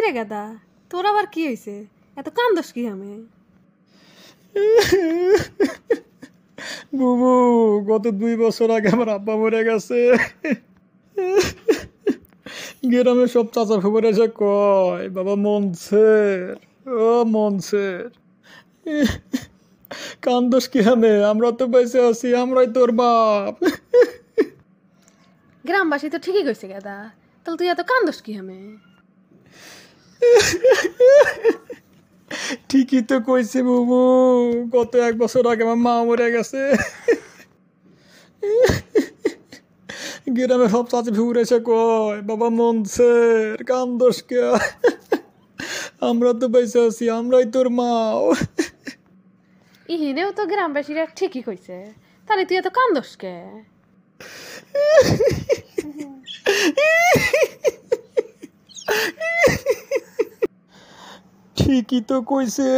রে গাদা, তোর আবার কি হয়েছে? এত কান্দস কি আমি? বুবু, গত 2 বছর আগে আমার আব্বা মরে গেছে। গ্রামের সব চাচা ফুবুর এসে কয়, বাবা মনসের, ও মনসের, কান্দস কি আমি? আমরা তো বেঁচে আছি, আমরাই তোর বাপ। গ্রামবাসী তো ঠিকই কইছে গাদা, তাহলে তুই এত কান্দস কি আমি? ঠিকই তো কইছে বুবু, গত 1 বছর আগে আমার মা মরে গেছে। গ্রামে সব চাচি ফুবুর এসে কয়, বাবা মনসের, কান্দস কে? আমরা তো বেঁচে আছি, আমরাই তোর মা। ইহিনেও তো গ্রামবাসীরা ঠিকই কইছে, তাহলে তুই এত কান্দস কে? ঠিকই তো কইছে,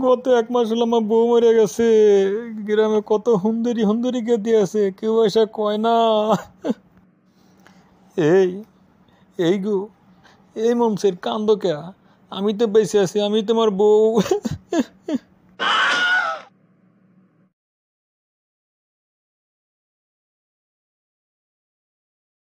গত 1 মাস হলো আমার বউ মরে গেছে। গ্রামে কত হুন্দরি হুন্দরি গেদি আছে, কেউ এসে কয় না। এই এই গো, এই মনসের কান্দ কে? আমি তো বেঁচে আছি, আমি তোমার বউ।